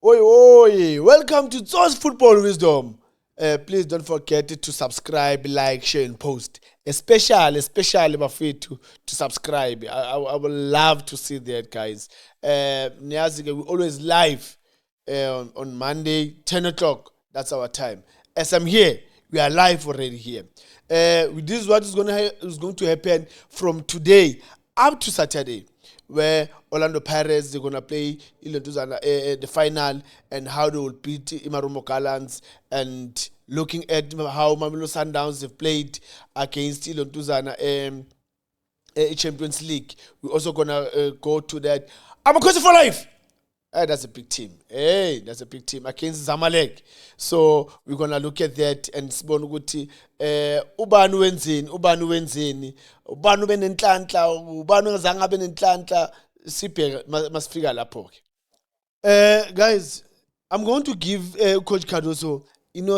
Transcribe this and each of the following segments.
Oi, oi! Welcome to Tso's Football Wisdom. Please don't forget to subscribe, like, share, and post. Especially, to subscribe. I would love to see that, guys. Niyazi, we always live on Monday, 10 o'clock. That's our time. As I'm here, we are live already here. This is what is going to happen from today up to Saturday, where Orlando Pirates, they're gonna play the final, and how they will beat Imarumo Gallants, and looking at how Mamelodi Sundowns have played against Ilontuzana Champions League. We're also gonna go to that. Amakhosi for life. That's a big team. Hey, that's a big team against Zamalek. So we're gonna look at that and sibone ukuthi ubani wenzeni, ubani benenhlanhla, ubani ongazange abe nenhlanhla, sibheke masifika lapho ke. Guys, I'm going to give Coach Kardo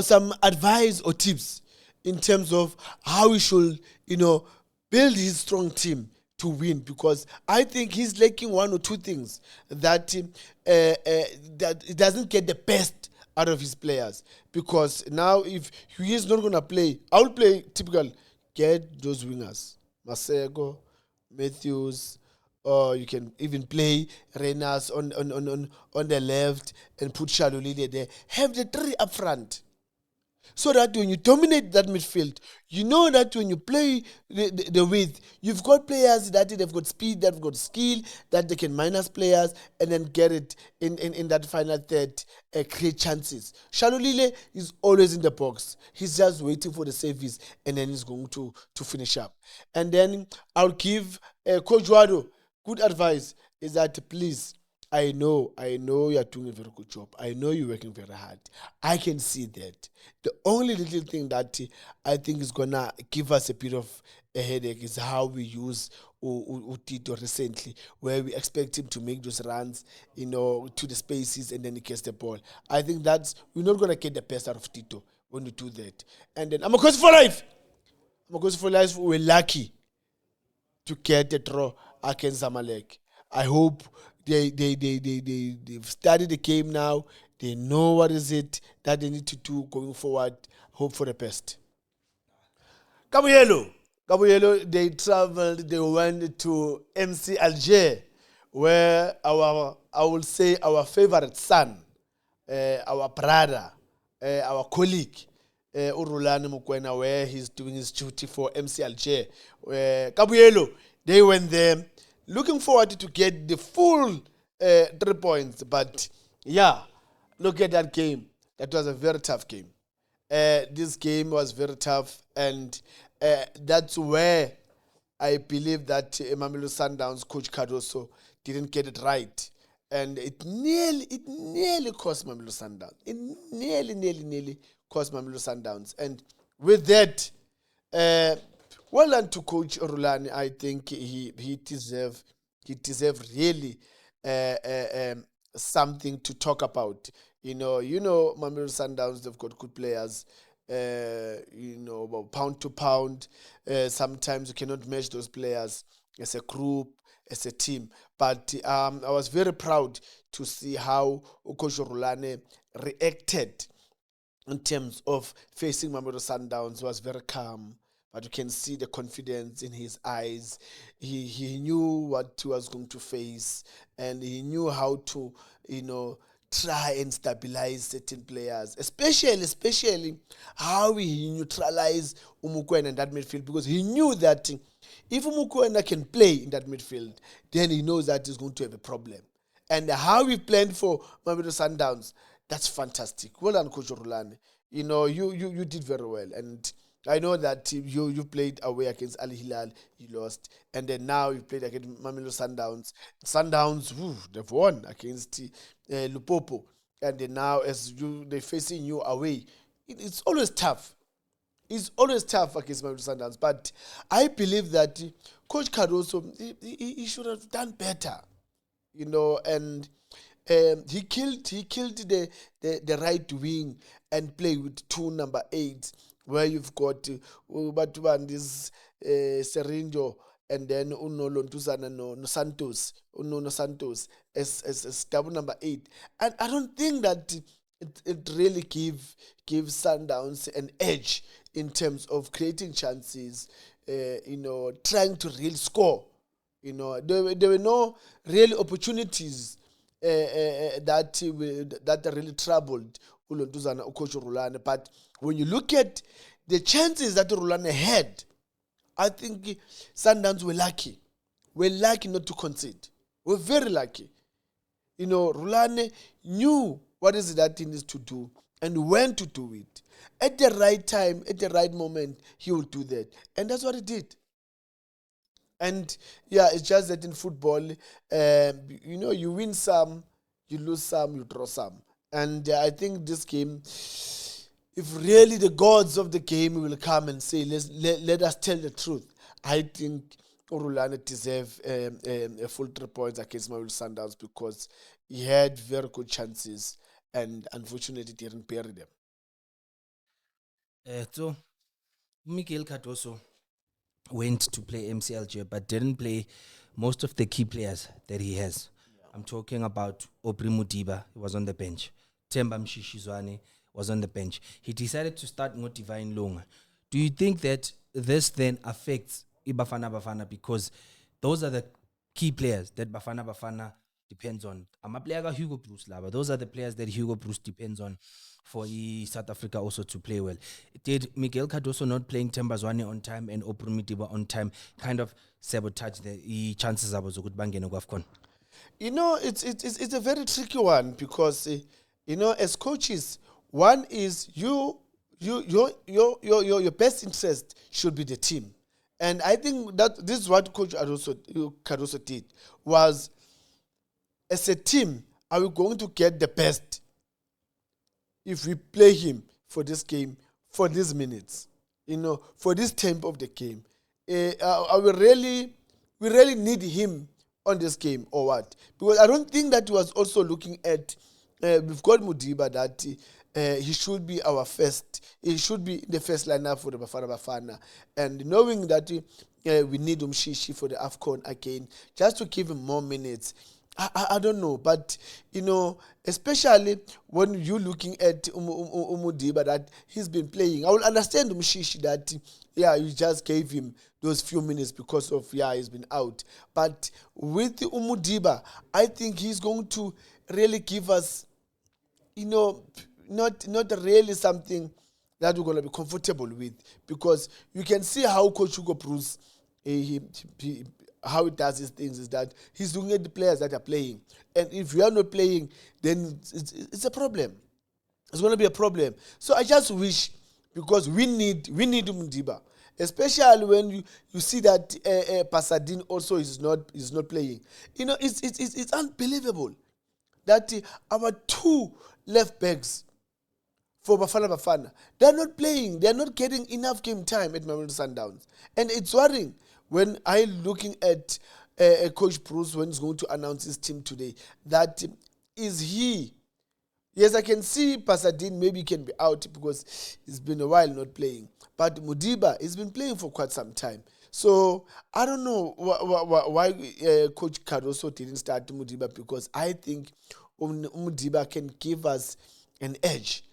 some advice or tips in terms of how we should, build his strong team to win, because I think he's lacking one or two things that that he doesn't get the best out of his players. Because now, if he is not going to play, I will play typical, get those wingers, Masego, Matthews, or you can even play Renas on the left and put Shalolile there. Have the three up front, so that when you dominate that midfield, you know that when you play the width, you've got players that they've got speed, they've got skill, that they can minus players and then get it in that final third, create chances. Shalolile is always in the box. He's just waiting for the service, and then he's going to finish up. And then I'll give Coach Wado good advice, is that please, I know you're doing a very good job. I know you're working very hard. I can see that. The only little thing that I think is going to give us a bit of a headache is how we use Tito recently, where we expect him to make those runs, to the spaces, and then he gets the ball. I think we're not going to get the best out of Tito when we do that. And then Amakhosi for life. Amakhosi for life, we're lucky to get a draw against Zamalek. I hope they've studied the game now. They know what is it that they need to do going forward. Hope for the best. Kabuyelo, they traveled, they went to MC Alger, where I will say our favorite son, our brother, our colleague, Urulani Mukwena, where he's doing his duty for MC Alger. Kabuyelo, they went there, looking forward to get the full 3 points. But yeah, look at that game. That was a very tough game. This game was very tough, and that's where I believe that Mamelodi Sundowns coach Cardoso didn't get it right. And it nearly cost Mamelodi Sundowns. It nearly cost Mamelodi Sundowns. And with that, well done to Coach Orulani. I think he deserved really something to talk about. Mamelodi Sundowns, they've got good players. Pound to pound. Sometimes you cannot match those players as a group, as a team. But I was very proud to see how Coach Orulani reacted in terms of facing Mamelodi Sundowns. He was very calm, but you can see the confidence in his eyes. He knew what he was going to face, and he knew how to, try and stabilize certain players, especially how he neutralized Umukwena in that midfield, because he knew that if Umukwena can play in that midfield, then he knows that he's going to have a problem. And how we planned for Mamelodi Sundowns, that's fantastic. Well done, Coach Orulani. You did very well. And I know that you played away against Al Hilal, you lost, and then now you played against Mamelodi Sundowns. Sundowns, they've won against Lupopo, and then now they're facing you away. It's always tough. It's always tough against Mamelodi Sundowns, but I believe that Coach Cardoso, he should have done better, and he killed the right wing and play with 2 number 8s, where you've got this Serinjo and then Uno Lontuzana no Santos, no Santos as double number 8. And I don't think that it really gives Sundowns an edge in terms of creating chances, trying to really score. There were no real opportunities that really troubled Ulontuzana Coach Rulane. But when you look at the chances that Rulane had, I think Sundowns were lucky. We're lucky not to concede. We're very lucky. Rulane knew what is it that he needs to do and when to do it. At the right time, at the right moment, he will do that. And that's what he did. And yeah, it's just that in football, you win some, you lose some, you draw some. And I think this game, if really the gods of the game will come and say, let us tell the truth, I think Rulane deserve a full 3 points against Mamelodi Sundowns because he had very good chances and unfortunately didn't bury them. So, Miguel Cardoso went to play MCLG but didn't play most of the key players that he has. Yeah. I'm talking about Aubrey Mudiba, he was on the bench. Themba Mshishizwane was on the bench. He decided to start Divine Lunga. Do you think that this then affects Bafana Bafana because those are the key players that Bafana Bafana depends on? I'm a player like Hugo Broos, but those are the players that Hugo Broos depends on for South Africa also to play well. Did Miguel Cardoso not playing Themba Zwane on time and Aubrey Mudiba on time kind of sabotage the chances of Bangeno Gwafcon? It's a very tricky one because as coaches, one is your best interest should be the team. And I think that this is what Coach Cardoso did, was as a team, are we going to get the best if we play him for this game, for these minutes, for this tempo of the game? Are we really need him on this game or what? Because I don't think that he was also looking at, we've got Mudiba that he should be he should be the first lineup for the Bafana Bafana. And knowing that we need Umshishi for the AFCON again, just to give him more minutes. I don't know, but especially when you're looking at Mudiba that he's been playing, I will understand Umshishi that you just gave him those few minutes because of he's been out. But with Mudiba, I think he's going to really give us, not really something that we're going to be comfortable with, because you can see how Coach Hugo Broos, how he does his things is that he's looking at the players that are playing. And if you are not playing, then it's a problem. It's going to be a problem. So I just wish, because we need Mudiba, especially when you see that Pasadine also is not playing. It's unbelievable that our 2 left backs for Bafana Bafana, they're not playing. They're not getting enough game time at Mamelodi Sundowns. And it's worrying when I'm looking at Coach Broos when he's going to announce his team today. That is he. Yes, I can see Pasadine maybe can be out because it's been a while not playing. But Mudiba has been playing for quite some time. So I don't know why Coach Cardoso didn't start Mudiba, because I think Mudiba can give us an edge.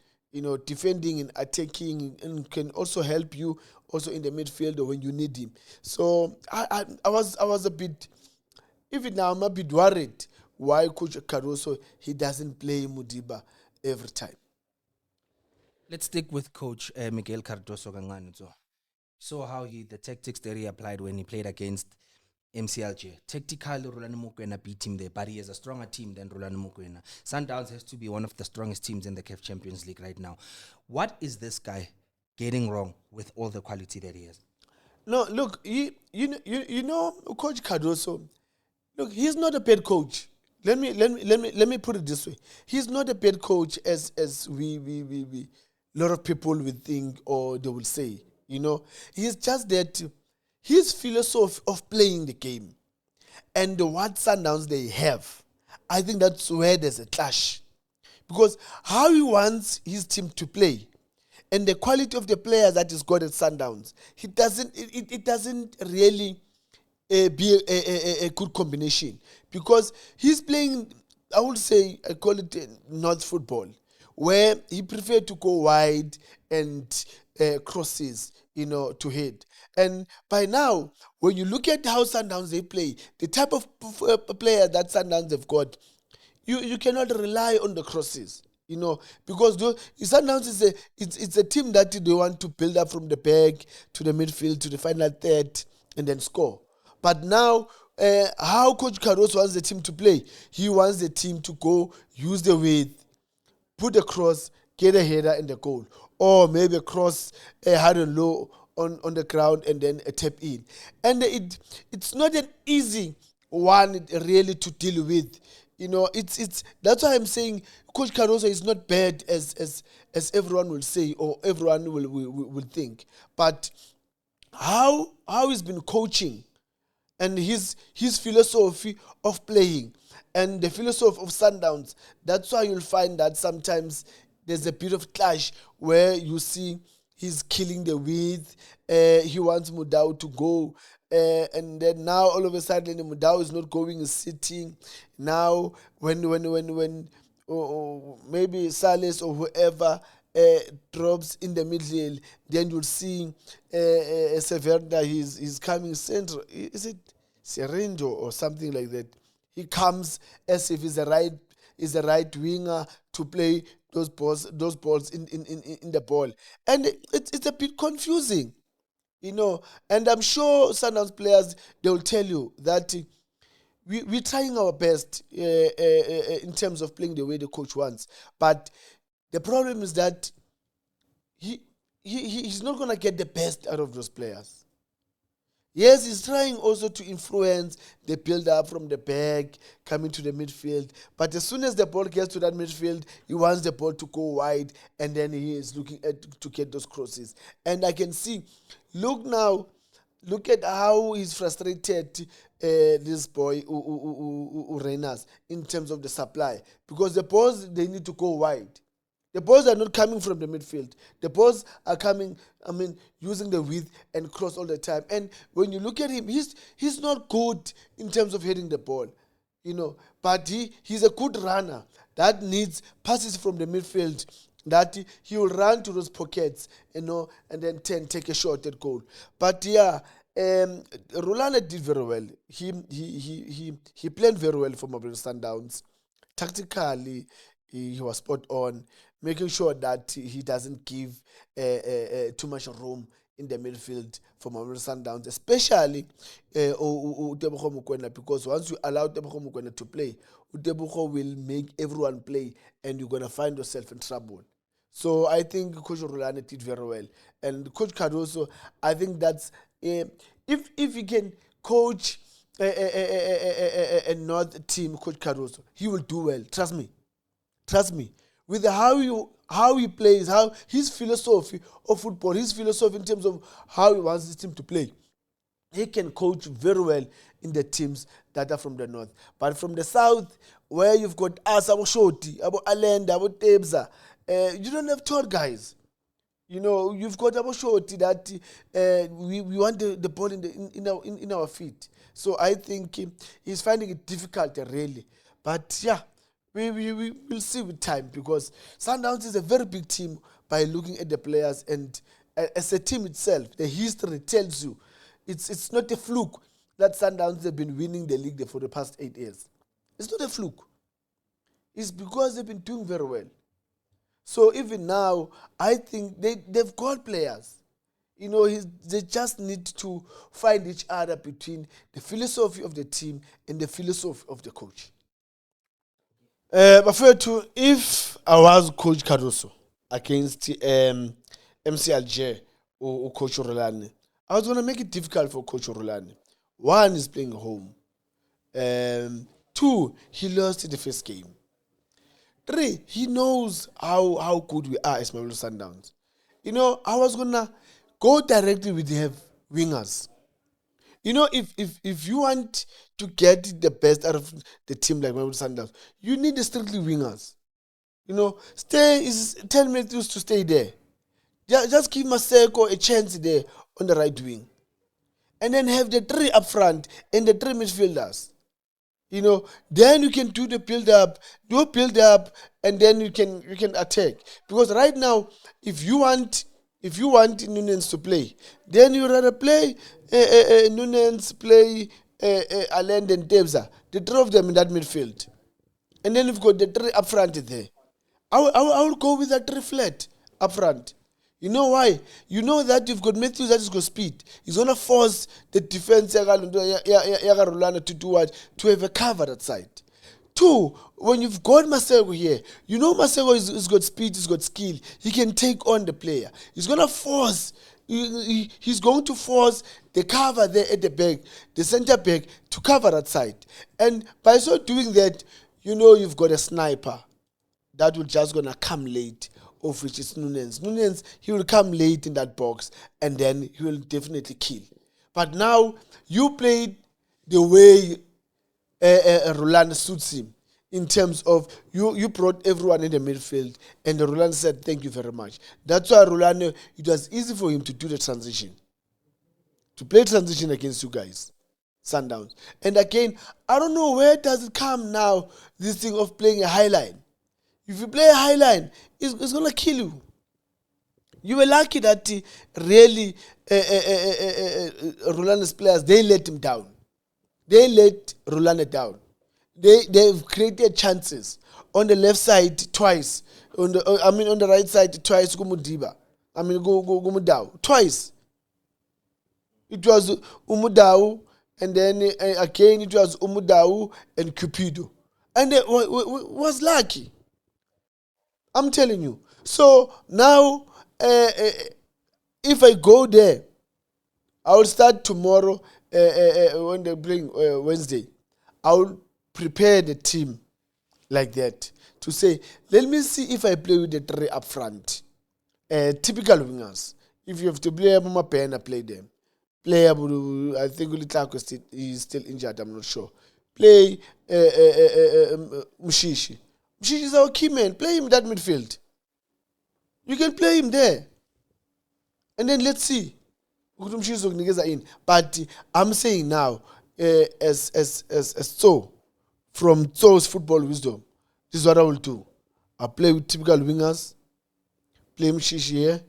Defending and attacking, and can also help you also in the midfield when you need him. So I was a bit, even now I'm a bit worried why Coach Cardoso, he doesn't play Mudiba every time. Let's stick with Coach Miguel Cardoso Gangani. So how the tactics that he applied when he played against MCLG. Tactically, Rulani Mokwena beat him there, but he has a stronger team than Rulani Mokwena. Sundowns has to be one of the strongest teams in the CAF Champions League right now. What is this guy getting wrong with all the quality that he has? No, look, Coach Cardoso, look, he's not a bad coach. Let me put it this way. He's not a bad coach as we lot of people will think or they will say. He's just that his philosophy of playing the game and what Sundowns they have, I think that's where there's a clash. Because how he wants his team to play and the quality of the players that he's got at Sundowns, it doesn't really be a good combination because he's playing, I would say, I call it North football, where he preferred to go wide and crosses, to hit. And by now, when you look at how Sundowns they play, the type of player that Sundowns have got, you cannot rely on the crosses, because Sundowns it's a team that they want to build up from the back to the midfield to the final third and then score. But now, how Coach Kardo wants the team to play, he wants the team to go use the width, put a cross, get a header in the goal, or maybe a cross high and low on the ground and then a tap in. And it's not an easy one really to deal with. It's that's why I'm saying Coach Caruso is not bad as everyone will say or everyone will think. But how he's been coaching and his philosophy of playing and the philosophy of Sundowns, that's why you'll find that sometimes there's a bit of clash where you see he's killing the width, he wants Mudau to go, and then now all of a sudden Mudau is not going, is sitting. Now when maybe Salas or whoever drops in the middle, then you'll see Severda, he's coming central. Is it Serendo or something like that? He comes as if he's a right winger to play those balls in the ball. And it's a bit confusing, And I'm sure Sundowns players, they will tell you that we're trying our best in terms of playing the way the coach wants. But the problem is that he's not going to get the best out of those players. Yes, he's trying also to influence the build-up from the back, coming to the midfield. But as soon as the ball gets to that midfield, he wants the ball to go wide, and then he is looking to get those crosses. And I can see, look at how he's frustrated, this boy, Urenas, in terms of the supply. Because the balls, they need to go wide. The balls are not coming from the midfield. The balls are coming, using the width and cross all the time. And when you look at him, he's not good in terms of hitting the ball, But he's a good runner that needs passes from the midfield, that he will run to those pockets, and then take a shot at goal. But yeah, Rolanda did very well. He played very well for Mamelodi Sundowns. Tactically, he was spot on, making sure that he doesn't give too much room in the midfield for Mamelodi Sundowns, especially Tebogo Mokoena, because once you allow Tebogo Mokoena to play, Tebogo will make everyone play, and you're going to find yourself in trouble. So I think Coach Rolanda did very well. And Coach Cardoso, I think that's, if he can coach a North team, Coach Cardoso, he will do well. Trust me. With how he plays, how his philosophy of football, his philosophy in terms of how he wants his team to play, he can coach very well in the teams that are from the north. But from the south, where you've got us, Abo Shoti, Abo Alenda, Abo Tebza, you don't have tall guys. You've got Abo Shoti that we want the ball in our feet. So I think he's finding it difficult, really. But yeah, we will see with time, because Sundowns is a very big team by looking at the players, and as a team itself, the history tells you it's not a fluke that Sundowns have been winning the league for the past 8 years. It's not a fluke. It's because they've been doing very well. So even now, I think they've got players. They just need to find each other between the philosophy of the team and the philosophy of the coach. Bafethu, if I was Coach Caruso against MCLJ or Coach Orlane, I was going to make it difficult for Coach Orlane. One, is playing home. Two, he lost the first game. Three, he knows how good we are as Mamelodi Sundowns. I was going to go directly with the wingers. If you want to get the best out of the team like Mamelodi Sundowns, you need the strictly wingers. Tell Matthews to stay there. Just give Maseko a chance there on the right wing. and then have the 3 up front and the 3 midfielders. Then you can do the build up, and then you can attack. Because right now, if you want Nunes to play, then you rather play Nunes, play Allende and Tebza, the 3 of them in that midfield, and then you've got the 3 up front there. I will go with that 3 flat up front. You know why? You know that you've got Matthews that is got speed. He's gonna force the defense to do what? To have a cover that side. 2, when you've got Masego here, you know Masego is got speed, he's got skill. He can take on the player. He's gonna force. He's going to force the cover there at the back, the centre back, to cover that side. And by so doing that, you've got a sniper that will just gonna come late, of which is Nunes. Nunes, he will come late in that box, and then he will definitely kill. But now, you played the way Roland suits him, in terms of you brought everyone in the midfield, and Roland said, thank you very much. That's why Roland, it was easy for him to do the transition, to play transition against you guys, Sundowns. And again, I don't know where does it come now, this thing of playing a high line. If you play a high line, it's going to kill you. You were lucky that really Roland's players, they let him down. They let Roland down. They've created chances on the left side twice. On the right side twice. Gumudau twice. It was Umudau, and then again it was Umudau and Cupido, and it was lucky. I'm telling you. So now, if I go there, I will start tomorrow when they bring Wednesday. I will prepare the team like that to say, let me see if I play with the 3 up front. Typical wingers. If you have to play Mama Pena, play them. Play, I think Ulitako is still injured, I'm not sure. Play Mushishi. Mushishi is our key man. Play him in that midfield. You can play him there. And then let's see. But I'm saying now, as Tso, from Tso's football wisdom, this is what I will do. I'll play with typical wingers, play Mushishi here,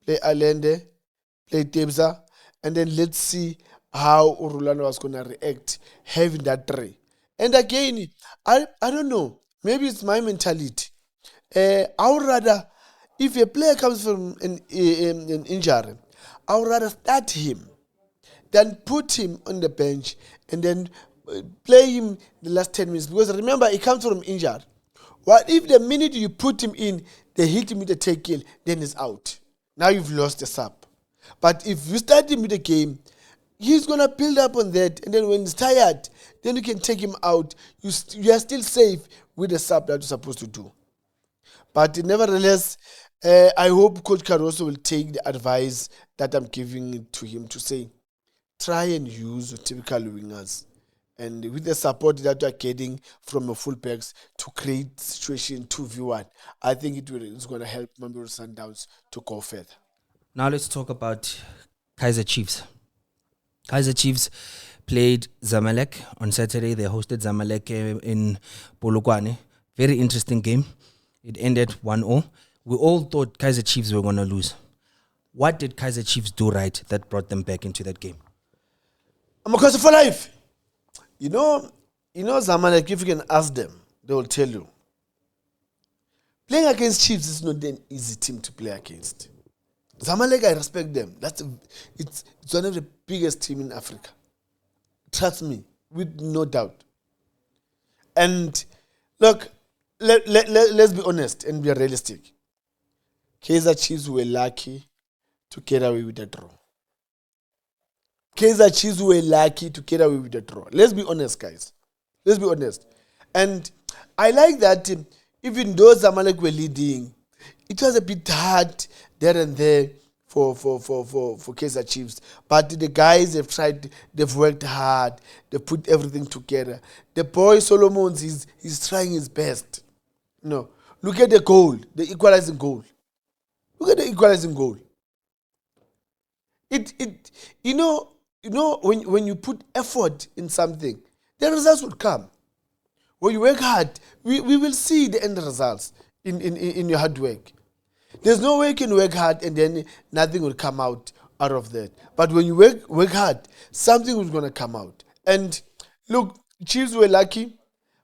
play Allende, play Tebza, and then let's see how Orlando was going to react having that 3. And again, I don't know. Maybe it's my mentality. I would rather, if a player comes from an injury, I would rather start him than put him on the bench and then play him the last 10 minutes. Because remember, he comes from injured. What if the minute you put him in, they hit him with a take kill, then he's out. Now you've lost the sub. But if you start him with the game, he's going to build up on that. And then when he's tired, then you can take him out. You are still safe with the sub that you're supposed to do. But nevertheless, I hope Coach Kardo will take the advice that I'm giving to him to say, try and use typical wingers. And with the support that you are getting from your fullbacks to create situation 2v1, I think it's going to help Mamelodi Sundowns to go further. Now let's talk about Kaizer Chiefs. Kaizer Chiefs played Zamalek on Saturday. They hosted Zamalek in Polokwane. Very interesting game. It ended 1-0. We all thought Kaizer Chiefs were going to lose. What did Kaizer Chiefs do right that brought them back into that game? Amakhosi for life. You know Zamalek, if you can ask them, they will tell you. Playing against Chiefs is not an easy team to play against. Zamalek, I respect them. It's one of the biggest teams in Africa. Trust me, with no doubt. And look, let's be honest and be realistic. Kaizer Chiefs were lucky to get away with the draw. Kaizer Chiefs were lucky to get away with the draw. Let's be honest, guys. Let's be honest. And I like that even though Zamalek were leading, it was a bit hard there and there for Kaizer Chiefs. But the guys have tried, they've worked hard, they put everything together. The boy Solomons, he's trying his best. Look at the goal, the equalizing goal. Look at the equalizing goal. when you put effort in something, the results would come. When you work hard, we will see the end results in your hard work. There's no way you can work hard and then nothing will come out of that. But when you work hard, something is going to come out. And look, Chiefs were lucky,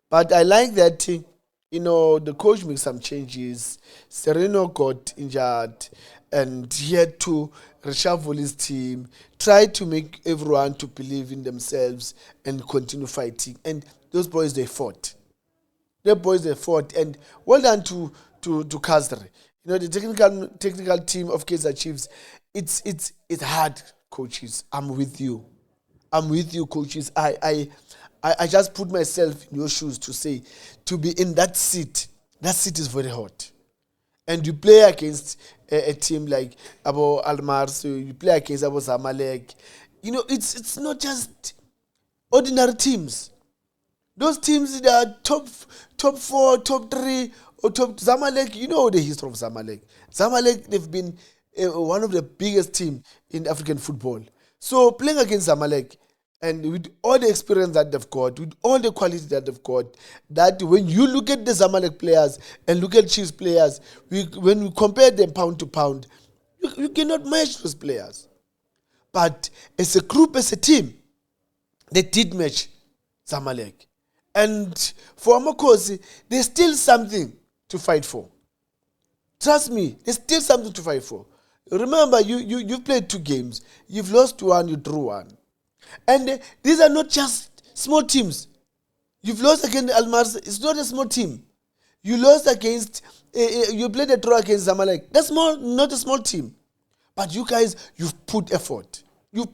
but I like that, the coach made some changes. Sereno got injured and he had to reshuffle his team, try to make everyone to believe in themselves and continue fighting. And those boys, they fought. And well done to Kaizer. The technical team of Kaizer Chiefs. It's hard, coaches. I'm with you, coaches. I just put myself in your shoes to say, to be in that seat. That seat is very hot, and you play against a team like Abu Almar, so you play against Abu Zamalek. It's not just ordinary teams. Those teams that are top 4, top 3, or top Zamalek. You know the history of Zamalek. Zamalek, they've been one of the biggest teams in African football. So playing against Zamalek, and with all the experience that they've got, with all the quality that they've got, that when you look at the Zamalek players and look at Chiefs players, when we compare them pound to pound, you cannot match those players. But as a group, as a team, they did match Zamalek. And for Amakhosi, there's still something to fight for. Trust me, there's still something to fight for. Remember, you've played 2 games. You've lost 1, you drew 1. And these are not just small teams. You've lost against Almars. It's not a small team. You lost against, you played a draw against Zamalek. That's not a small team. But you guys, you've put effort. You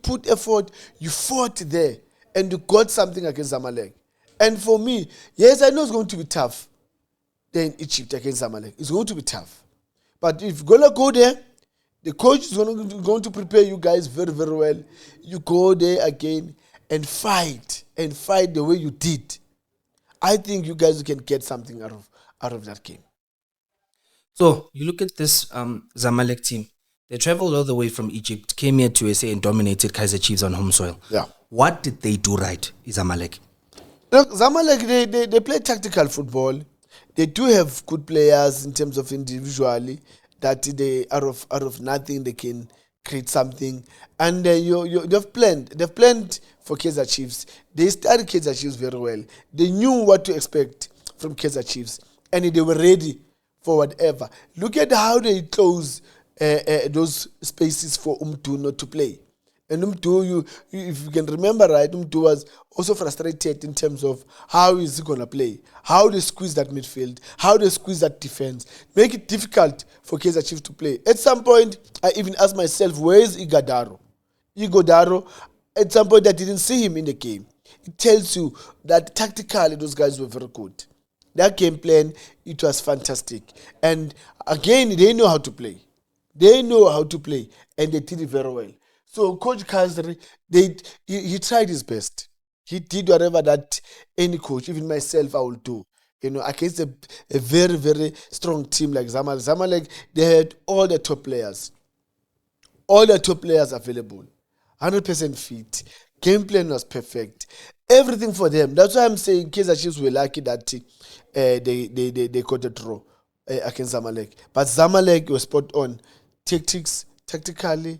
fought there, and you got something against Zamalek. And for me, yes, I know it's going to be tough. Then Egypt against Zamalek. It's going to be tough. But if you're going to go there, the coach is going to prepare you guys very, very well. You go there again and fight the way you did. I think you guys can get something out of that game. So you look at this Zamalek team. They traveled all the way from Egypt, came here to SA and dominated Kaizer Chiefs on home soil. Yeah. What did they do right, Zamalek? Look, Zamalek, they play tactical football. They do have good players in terms of individually, that they out of nothing they can create something. And they've planned for Kaizer Chiefs. They started Kaizer Chiefs very well. They knew what to expect from Kaizer Chiefs, and they were ready for whatever. Look at how they close those spaces for Umtu not to play. And Umtu, if you can remember right, Umtu was also frustrated in terms of how is he going to play, how they squeeze that midfield, how they squeeze that defense, make it difficult for Kaizer Chiefs to play. At some point, I even asked myself, where is Igodaro? At some point, I didn't see him in the game. It tells you that tactically, those guys were very good. That game plan, it was fantastic. And again, they know how to play. And they did it very well. So Coach Kaizer, he tried his best. He did whatever that any coach, even myself, I will do. Against a very, very strong team like Zamalek. Zamalek, they had all the top players. All the top players available. 100% fit. Game plan was perfect. Everything for them. That's why I'm saying Kaizer Chiefs were lucky that they got a draw against Zamalek. But Zamalek was spot on. Tactically,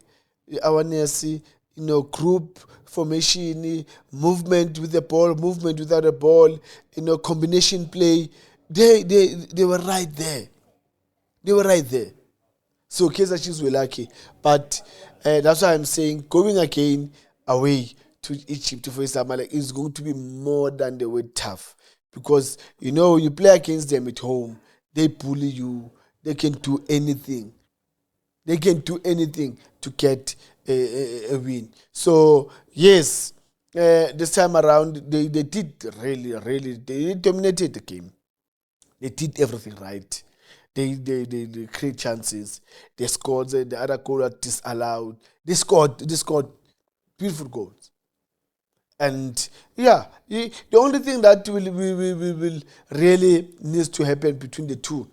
awareness, group formation, movement with the ball, movement without the ball, combination play. They were right there. So Kaizer Chiefs were lucky. But that's why I'm saying going again away to Egypt to face Zamalek is going to be more than the way tough. Because, you play against them at home. They bully you. They can do anything. To get a win. So, yes, this time around, they did really, they dominated the game. They did everything right. They create chances. They scored. The other goal was disallowed. They scored beautiful goals. And, yeah, the only thing that will really needs to happen between the two,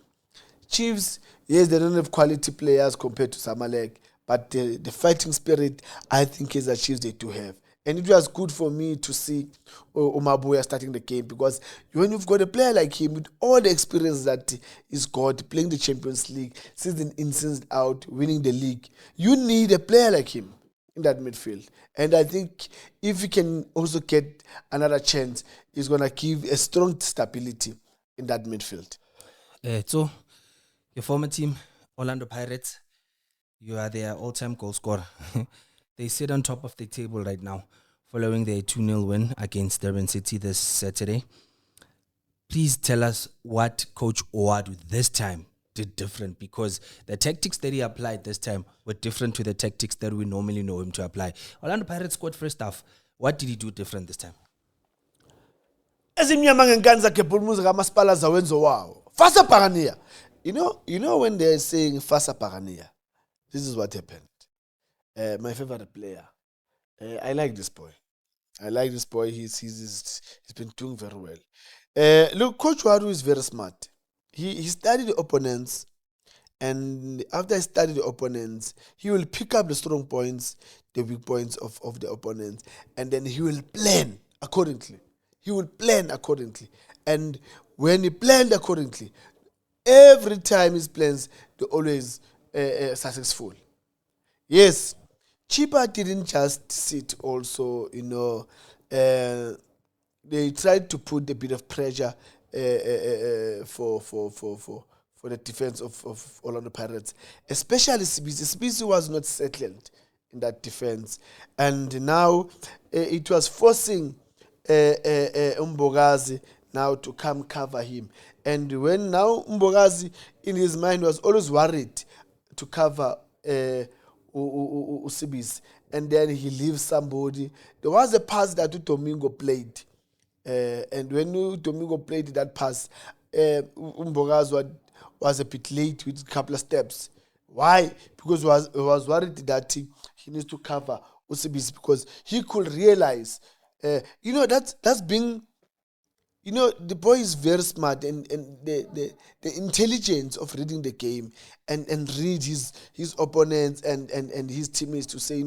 Chiefs, yes, they don't have quality players compared to Zamalek, but the fighting spirit, I think Kaizer Chiefs, they do have. And it was good for me to see Umabuya starting the game, because when you've got a player like him with all the experience that he's got, playing the Champions League, season in, season out, winning the league, you need a player like him in that midfield. And I think if he can also get another chance, he's going to give a strong stability in that midfield. So, your former team, Orlando Pirates, you are their all-time goal scorer. They sit on top of the table right now, following their 2-0 win against Durban City this Saturday. Please tell us what Coach Owadu this time did different, because the tactics that he applied this time were different to the tactics that we normally know him to apply. Orlando Pirates scored first half. What did he do different this time? Ezimnyama ngenkani zakhe Bulumuzi kaMasipala zawenzo wawo. Fasa Buccaneers. You know when they're saying Fasa Buccaneers, this is what happened. My favorite player. I like this boy. He's been doing very well. Look, Coach Wadu is very smart. He studied the opponents, and after he studied the opponents, he will pick up the strong points, the weak points of the opponents, and then he will plan accordingly. And when he planned accordingly, every time his plans, they're always successful. Yes, Chipa didn't just sit also, they tried to put a bit of pressure for the defense of Orlando Pirates, especially Sibisi. Sibisi was not settled in that defense, and now it was forcing Mbogazi now to come cover him. And when now Mbogazi in his mind was always worried to cover Sibisi, and then he leaves somebody. There was a pass that Domingo played. And when Domingo played that pass, Mbogazi was a bit late with a couple of steps. Why? Because he was worried that he needs to cover Usibisi, because he could realize, that's being, the boy is very smart, and the intelligence of reading the game and read his opponents and his teammates to say,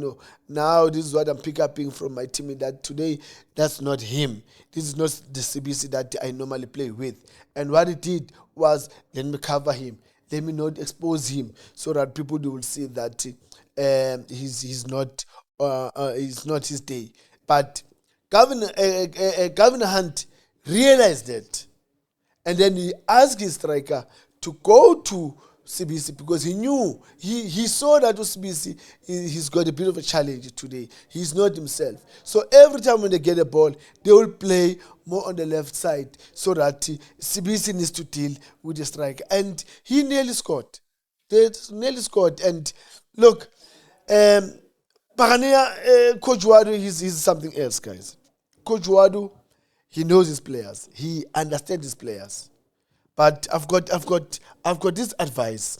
now this is what I'm picking up from my teammate, that today that's not him. This is not the CBC that I normally play with. And what he did was, let me cover him. Let me not expose him, so that people will see that he's not his day. But Governor Hunt realized that, and then he asked his striker to go to CBC, because he knew, he saw that CBC, he's got a bit of a challenge today. He's not himself. So every time when they get a ball, they will play more on the left side, so that CBC needs to deal with the striker. And he nearly scored. And look, Buccaneers, Coach Wadu, he's something else, guys. Coach Wadu, he knows his players. He understands his players. But I've got this advice.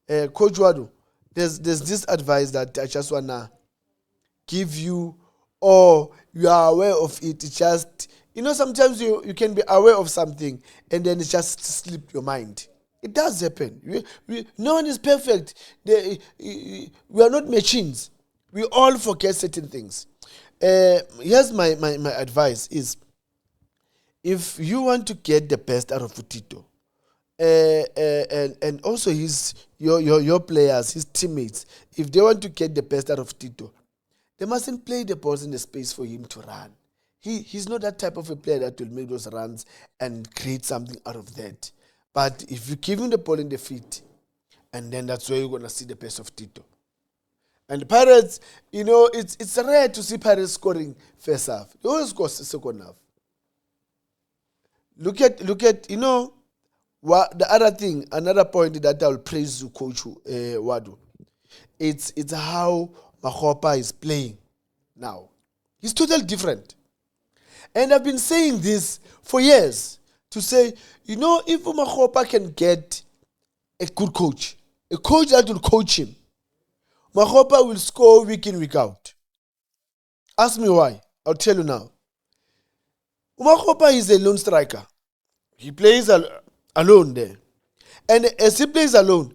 Coach Wadu, there's this advice that I just wanna give you, or you are aware of it. It's just, sometimes you can be aware of something and then it just slipped your mind. It does happen. No one is perfect. We are not machines. We all forget certain things. Here's my advice is, if you want to get the best out of Tito, and also your players, his teammates, if they want to get the best out of Tito, they mustn't play the balls in the space for him to run. He's not that type of a player that will make those runs and create something out of that. But if you give him the ball in the feet, and then that's where you're going to see the best of Tito. And the Pirates, it's rare to see Pirates scoring first half. They always score second half. Look at what the other thing, another point that I will praise you, Coach Wadu. It's how Makgopa is playing now. He's totally different. And I've been saying this for years, to say, if Makgopa can get a good coach, a coach that will coach him, Makgopa will score week in, week out. Ask me why. I'll tell you now. Makgopa is a lone striker. He plays alone there. And as he plays alone,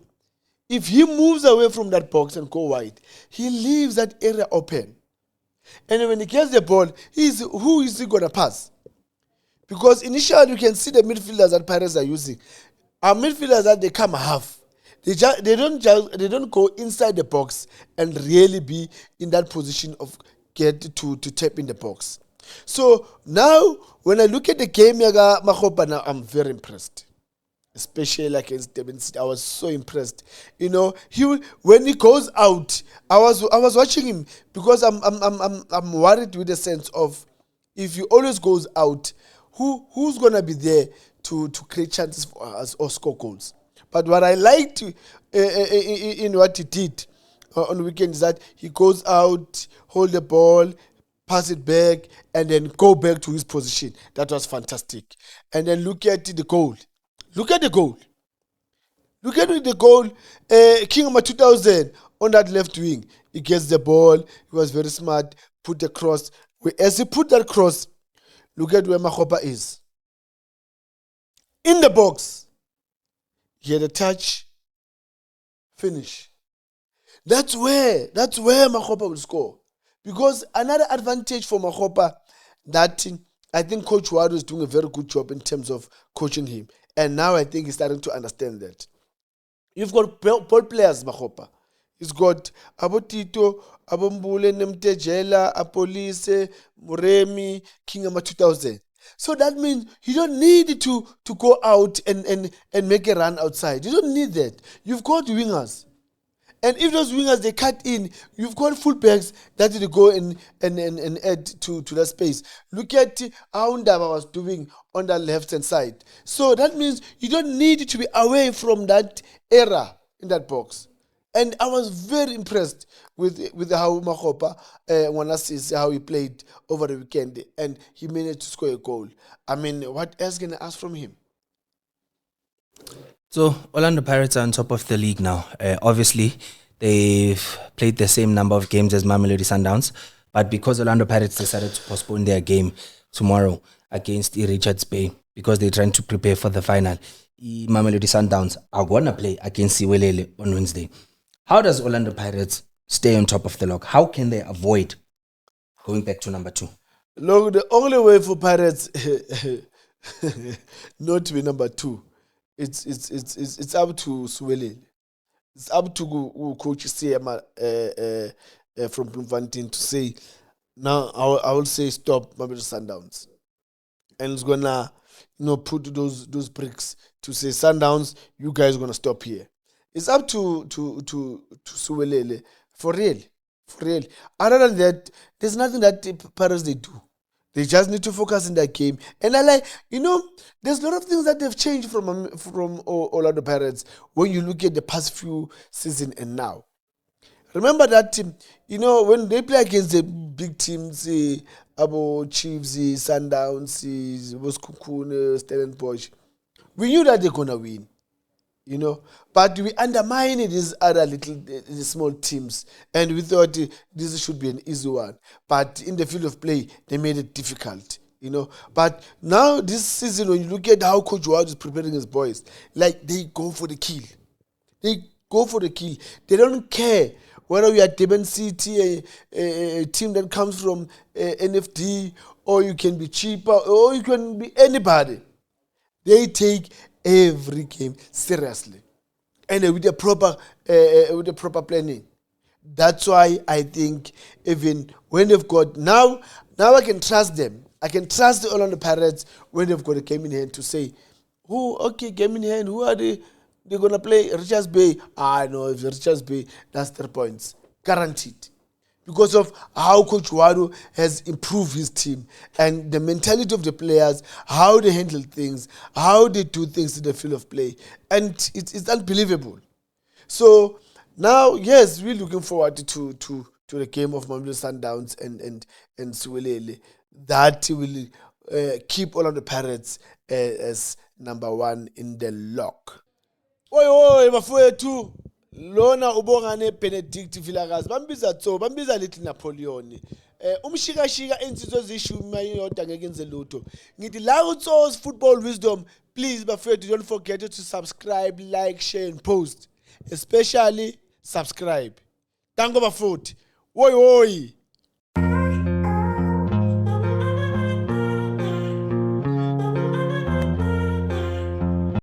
if he moves away from that box and go wide, he leaves that area open. And when he gets the ball, who is he gonna pass? Because initially you can see the midfielders that Pirates are using. Our midfielders that they come half. They don't go inside the box and really be in that position of get to tap in the box. So now when I look at the game Yaga Makgopa now, I'm very impressed. Especially against Durban City, I was so impressed. You know, when he goes out, I was watching him because I'm worried with the sense of if he always goes out, who's gonna be there to create chances for us or score goals? But what I liked in what he did on the weekend is that he goes out, hold the ball, pass it back, and then go back to his position. That was fantastic. And then look at the goal. Look at the goal. Look at the goal. Kingoma 2000 on that left wing. He gets the ball. He was very smart. Put the cross. As he put that cross, look at where Makgopa is. In the box. He had a touch. Finish. That's where Makgopa will score. Because another advantage for Makgopa that I think Coach Wadu is doing a very good job in terms of coaching him. And now I think he's starting to understand that. You've got ball players, Makgopa. He's got Abotito, Abombule, Nemtejela, Apolise, Muremi, Kingama 2000. So that means you don't need to go out and make a run outside. You don't need that. You've got wingers. And if those wingers, they cut in, you've got fullbacks that they go and add to that space. Look at how Ndaba was doing on the left-hand side. So that means you don't need to be away from that era in that box. And I was very impressed with how Makgopa, when I see how he played over the weekend, and he managed to score a goal. I mean, what else can I ask from him? So Orlando Pirates are on top of the league now. Obviously, they've played the same number of games as Mamelodi Sundowns, but because Orlando Pirates decided to postpone their game tomorrow against Richards Bay because they're trying to prepare for the final, Mamelodi Sundowns are going to play against Siwelele on Wednesday. How does Orlando Pirates stay on top of the log? How can they avoid going back to number 2? Look, the only way for Pirates not to be number 2, it's up to Siwelele. It's up to Coach Siyama from Bloemfontein to say, now I will say stop Mamelodi Sundowns. And it's gonna put those bricks to say Sundowns, you guys are gonna stop here. It's up to Siwelele for real. Other than that, there's nothing that Pirates they do. They just need to focus in that game. And I like, there's a lot of things that have changed from Orlando Pirates when you look at the past few seasons and now. Remember that team, when they play against the big teams, Abo Chiefs, Sundowns, Boskukune, Stellenbosch, we knew that they're going to win. But we undermine these other small teams, and we thought this should be an easy one. But in the field of play, they made it difficult, But now this season, when you look at how Coach Ward is preparing his boys, like they go for the kill. They don't care whether you are Durban City, a team that comes from NFD, or you can be cheaper, or you can be anybody. They take every game seriously, and with the proper planning. That's why I think even when they've got now I can trust them. I can trust the Orlando Pirates when they've got a game in hand to say, game in hand. Who are they're gonna play? Richards Bay. I know if Richards Bay, that's 3 points guaranteed. Because of how Coach Wadu has improved his team and the mentality of the players, how they handle things, how they do things in the field of play. And it's unbelievable. So now, yes, we're looking forward to the game of Mamelodi Sundowns and Siwelele. That will keep all of the Pirates as number 1 in the lock. Oi, bafowethu. Lona ubongane Tso Vilakazi bambiza lithi Napoleon umshikashika insizwe zishumi mayodwa ngeke enze lutho ngithi la uTso's Football Wisdom. Please bafowethu, don't forget to subscribe, like, share and post, especially subscribe. Thank you bafowethu. Oi